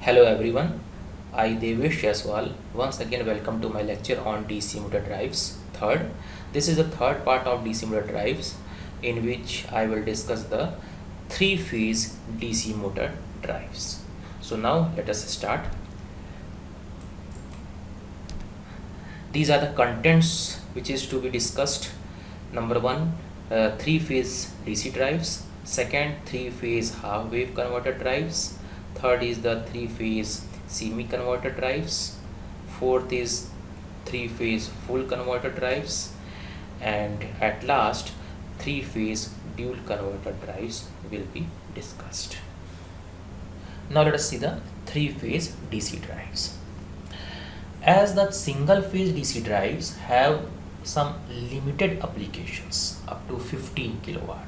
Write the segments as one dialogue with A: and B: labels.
A: Hello everyone, I Devesh Jaiswal once again welcome to my lecture on DC motor drives. This is the third part of DC motor drives in which I will discuss the three-phase DC motor drives. So now let us start. These are the contents which is to be discussed. Number one, three-phase DC drives. Second, three-phase half-wave converter drives. Third is the three-phase semi-converter drives. Fourth is three-phase full converter drives. And at last, three-phase dual converter drives will be discussed. Now let us see the three-phase DC drives. As the single-phase DC drives have some limited applications up to 15 kilowatt.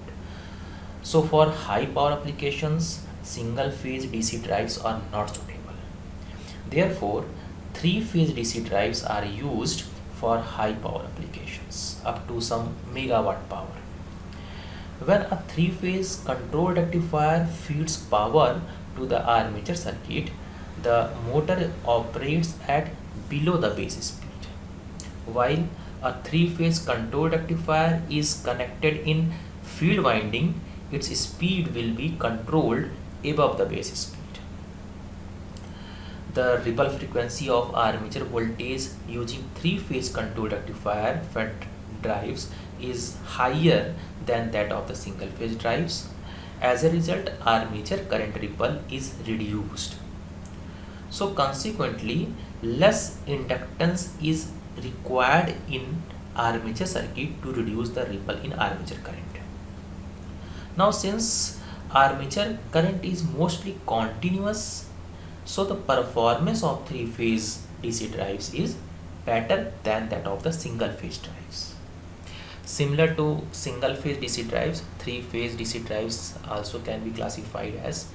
A: So for high power applications, single phase DC drives are not suitable. Therefore, three-phase DC drives are used for high power applications up to some megawatt power. When a three-phase control rectifier feeds power to the armature circuit, the motor operates at below the base speed, while a three-phase control rectifier is connected in field winding, its speed will be controlled above the base speed. The ripple frequency of armature voltage using three-phase control rectifier fed drives is higher than that of the single-phase drives. As a result, armature current ripple is reduced. So consequently, less inductance is required in armature circuit to reduce the ripple in armature current. Now since armature current is mostly continuous, so the performance of three-phase DC drives is better than that of the single-phase drives. Similar to single-phase DC drives, three-phase DC drives also can be classified as: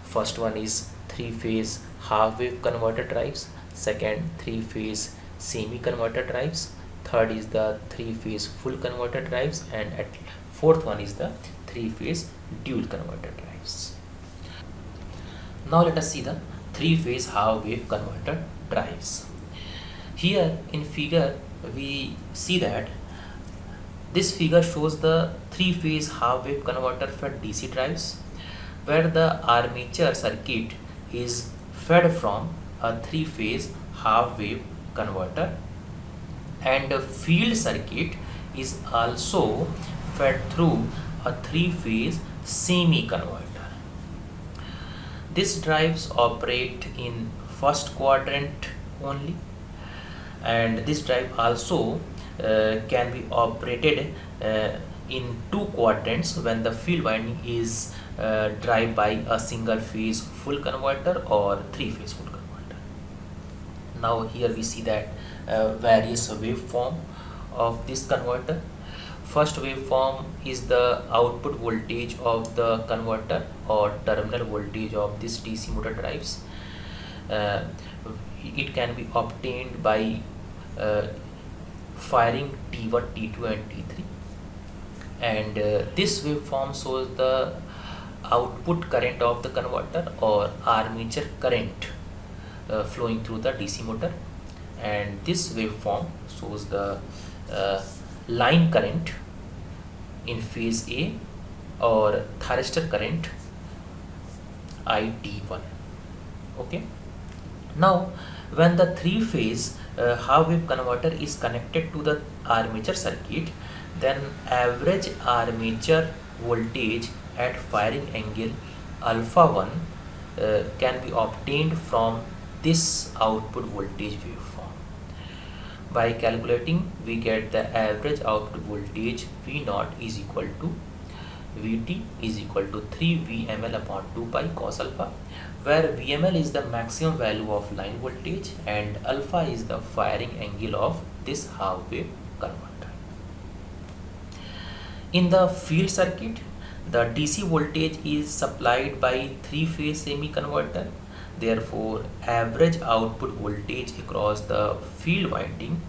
A: first one is three-phase half-wave converter drives, second three-phase semi-converter drives, third is the three-phase full converter drives, and at fourth one is the three-phase dual converter drives. Now let us see the three-phase half-wave converter drives. Here in figure we see that this figure shows the three-phase half-wave converter fed DC drives, where the armature circuit is fed from a three-phase half-wave converter, and the field circuit is also fed through a three-phase semi-converter. These drives operate in first quadrant only, and this drive also can be operated in two quadrants when the field winding is driven by a single phase full converter or three-phase full converter. Now here we see that various waveform of this converter. First waveform is the output voltage of the converter or terminal voltage of this DC motor drives. It can be obtained by firing T1, T2 and T3, and this waveform shows the output current of the converter or armature current flowing through the DC motor, and this waveform shows the line current in phase A or thyristor current IT1. Okay. Now when the three-phase half-wave converter is connected to the armature circuit, then average armature voltage at firing angle alpha 1 can be obtained from this output voltage waveform. By calculating, we get the average output voltage V0 is equal to Vt is equal to 3 VML upon 2 pi cos alpha, where VML is the maximum value of line voltage and alpha is the firing angle of this half-wave converter. In the field circuit, the DC voltage is supplied by three-phase semi-converter. Therefore, average output voltage across the field winding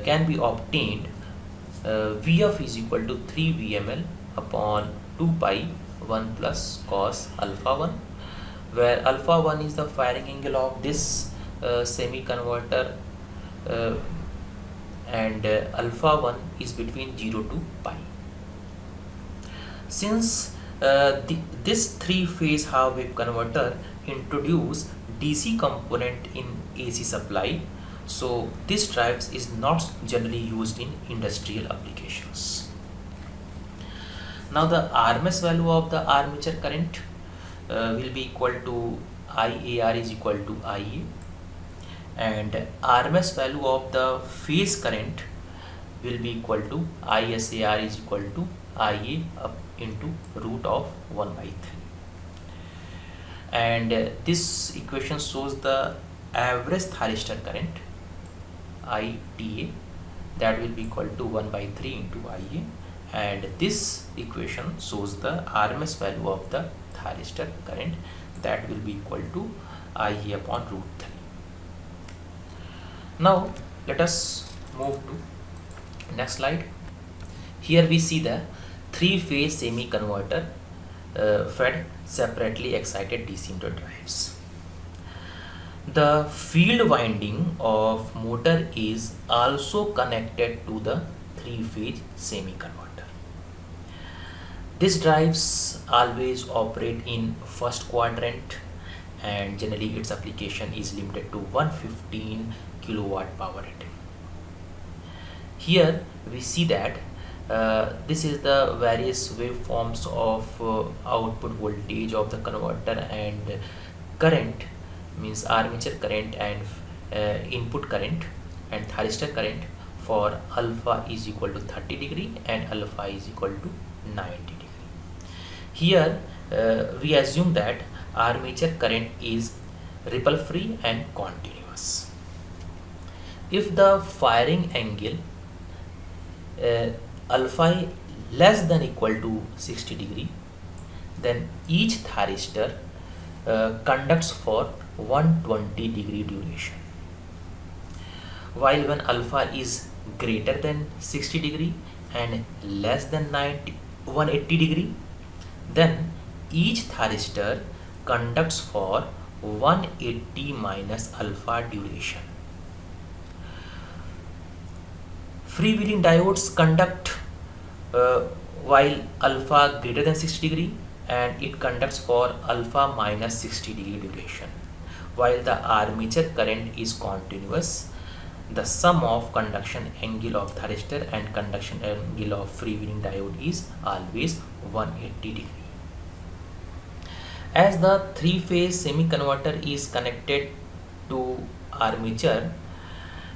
A: can be obtained. Vf is equal to 3 VML upon 2 pi 1 plus cos alpha 1, where alpha 1 is the firing angle of this semi converter, uh, and alpha 1 is between 0 to pi. Since this three-phase half wave converter introduce DC component in AC supply, so this drives is not generally used in industrial applications. Now the RMS value of the armature current will be equal to IAR is equal to IA, and RMS value of the phase current will be equal to ISAR is equal to IA up into root of 1 by 3. And this equation shows the average thyristor current ITA, that will be equal to 1 by 3 into IA, and this equation shows the RMS value of the thyristor current, that will be equal to IA upon root 3. Now let us move to next slide. Here we see the three-phase semi-converter fed separately excited DC motor drives. The field winding of motor is also connected to the three-phase semi-converter. These drives always operate in first quadrant, and generally its application is limited to 115 kilowatt power rating. Here we see that this is the various waveforms of output voltage of the converter, and current means armature current and input current and thyristor current for alpha is equal to 30 degree and alpha is equal to 90 degree. Here we assume that armature current is ripple free and continuous. If the firing angle alpha less than equal to 60 degree, then each thyristor conducts for 120 degree duration, while when alpha is greater than 60 degree and less than 180 degree, then each thyristor conducts for 180 minus alpha duration. Freewheeling diodes conduct while alpha greater than 60 degree, and it conducts for alpha minus 60 degree duration. While the armature current is continuous, the sum of conduction angle of thyristor and conduction angle of freewheeling diode is always 180 degree. As the three-phase semi-converter is connected to armature,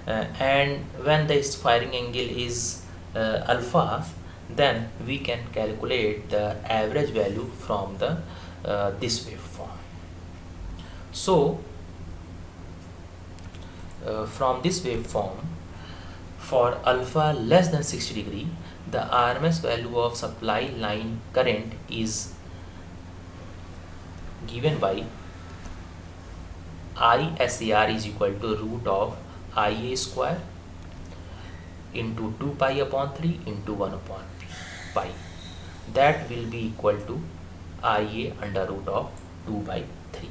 A: and when this firing angle is alpha, then we can calculate the average value from the this waveform. So from this waveform, for alpha less than 60 degree, the RMS value of supply line current is given by ISAR is equal to root of IA square into 2 pi upon 3 into 1 upon pi, that will be equal to IA under root of 2 by 3,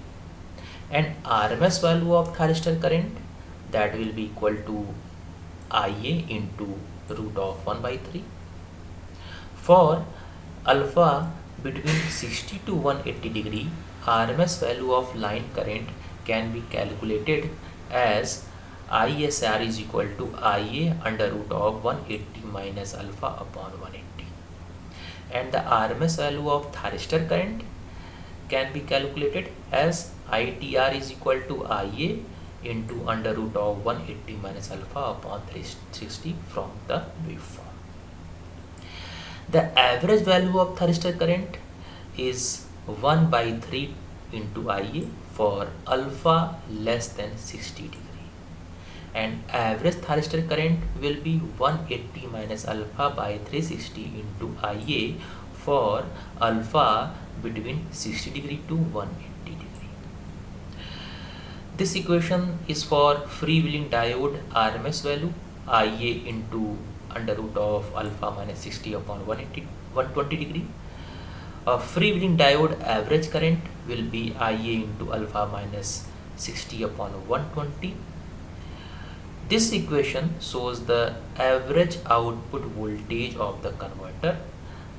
A: and RMS value of thyristor current, that will be equal to IA into root of 1 by 3. For alpha between 60 to 180 degree, RMS value of line current can be calculated as ISR is equal to IA under root of 180 minus alpha upon 180, and the RMS value of thyristor current can be calculated as ITR is equal to IA into under root of 180 minus alpha upon 360 from the waveform. The average value of thyristor current is 1 by 3 into IA for alpha less than 60 degree, and average thyristor current will be 180 minus alpha by 360 into IA for alpha between 60 degree to 180 degree. This equation is for freewheeling diode RMS value IA into under root of alpha minus 60 upon 120 degree. Freewheeling diode average current will be Ia into alpha minus 60 upon 120. This equation shows the average output voltage of the converter,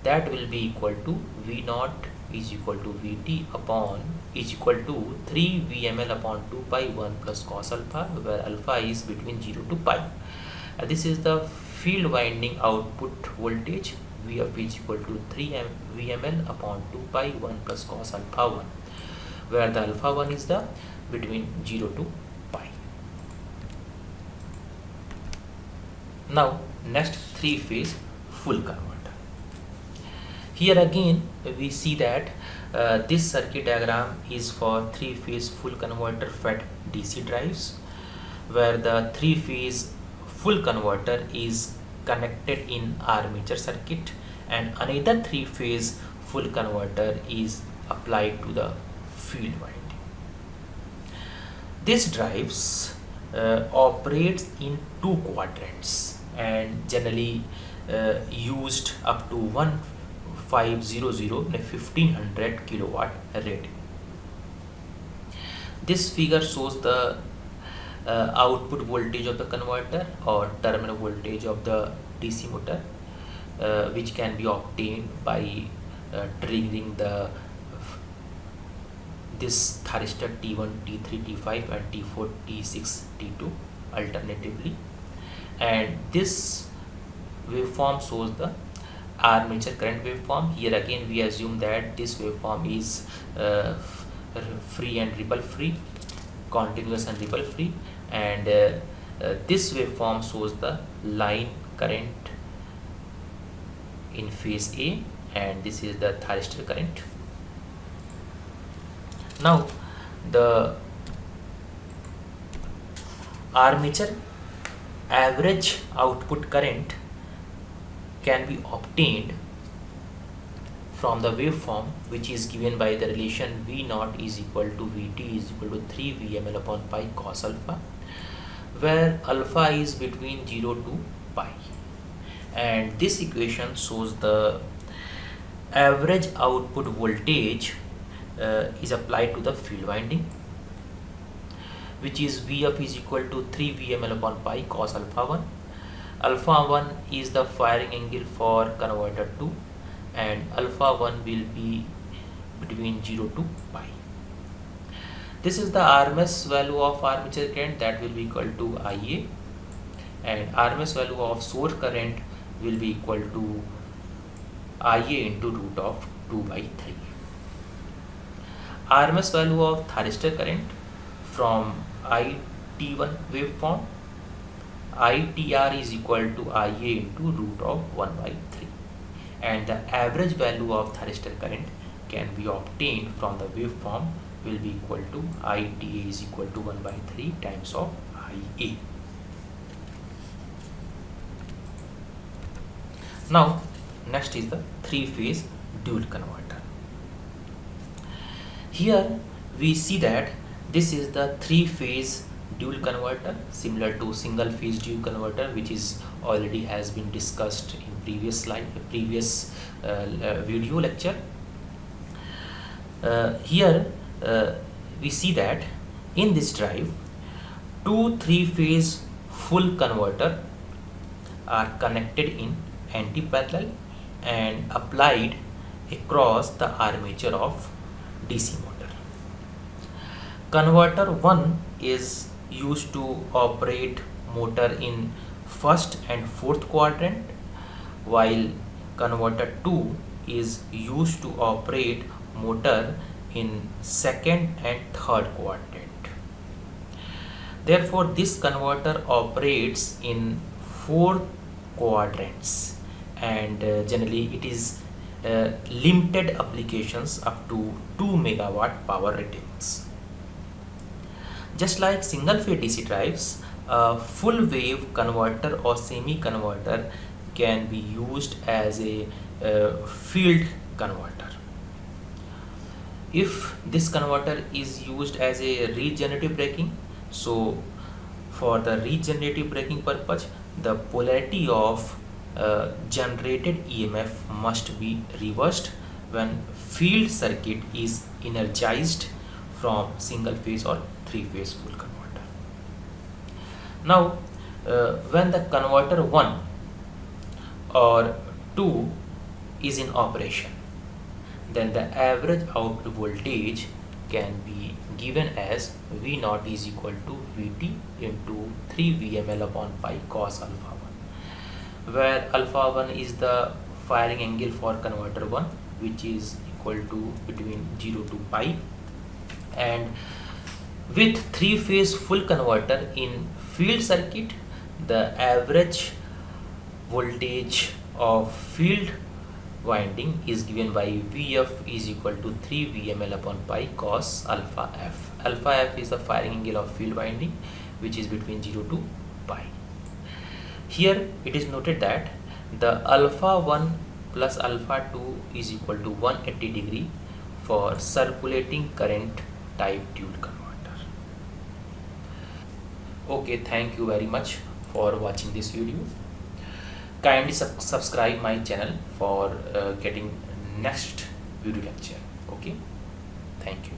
A: that will be equal to V naught is equal to Vt upon is equal to 3 VML upon 2 pi 1 plus cos alpha, where alpha is between 0 to pi. This is the field winding output voltage. Vf is equal to 3 VML upon 2 pi 1 plus cos alpha 1, where the alpha 1 is the between 0 to pi. Now next, three phase full converter. Here again we see that this circuit diagram is for three phase full converter fed DC drives, where the three phase full converter is connected in armature circuit and another three phase full converter is applied to the field winding. This drives operates in two quadrants and generally used up to 1500 kilowatt rating. This figure shows the output voltage of the converter or terminal voltage of the DC motor, which can be obtained by triggering this thyristor T1, T3, T5 and T4, T6, T2 alternatively, and this waveform shows the armature current waveform. Here again we assume that this waveform is free and ripple free, continuous and ripple free, and this waveform shows the line current in phase A, and this is the thyristor current. Now the armature average output current can be obtained from the waveform, which is given by the relation V naught is equal to Vt is equal to 3 VML upon pi cos alpha, where alpha is between 0 to pi, and this equation shows the average output voltage is applied to the field winding, which is Vf is equal to 3 VML upon pi cos alpha 1. Alpha 1 is the firing angle for converter 2 and alpha 1 will be between 0 to pi. This is the RMS value of armature current, that will be equal to Ia, and RMS value of source current will be equal to Ia into root of 2 by 3. RMS value of thyristor current from IT1 waveform, ITR is equal to Ia into root of 1 by 3, and the average value of thyristor current can be obtained from the waveform will be equal to ITA is equal to 1 by 3 times of Ia. Now next is the three phase dual converter. Here we see that this is the three phase dual converter similar to single phase dual converter, which is already has been discussed in previous video lecture. Here we see that in this drive two three phase full converter are connected in anti-parallel and applied across the armature of DC motor. Converter 1 is used to operate motor in first and fourth quadrant, while converter 2 is used to operate motor in second and third quadrant. Therefore this converter operates in four quadrants, and generally it is limited applications up to 2 megawatt power ratings. Just like single phase DC drives, a full wave converter or semi converter can be used as a field converter. If this converter is used as a regenerative braking, so for the regenerative braking purpose, the polarity of generated EMF must be reversed when field circuit is energized from single phase or three phase full converter. Now when the converter 1 or 2 is in operation, then the average output voltage can be given as V naught is equal to Vt into 3 VML upon pi cos alpha 1, where alpha 1 is the firing angle for converter 1, which is equal to between 0 to pi, and with three phase full converter in field circuit, the average voltage of field winding is given by Vf is equal to 3 VML upon pi cos alpha f. Alpha f is the firing angle of field winding, which is between 0 to pi. Here it is noted that the alpha 1 plus alpha 2 is equal to 180 degree for circulating current type dual converter. Okay, thank you very much for watching this video. Kindly subscribe my channel for getting next video lecture. Okay, thank you.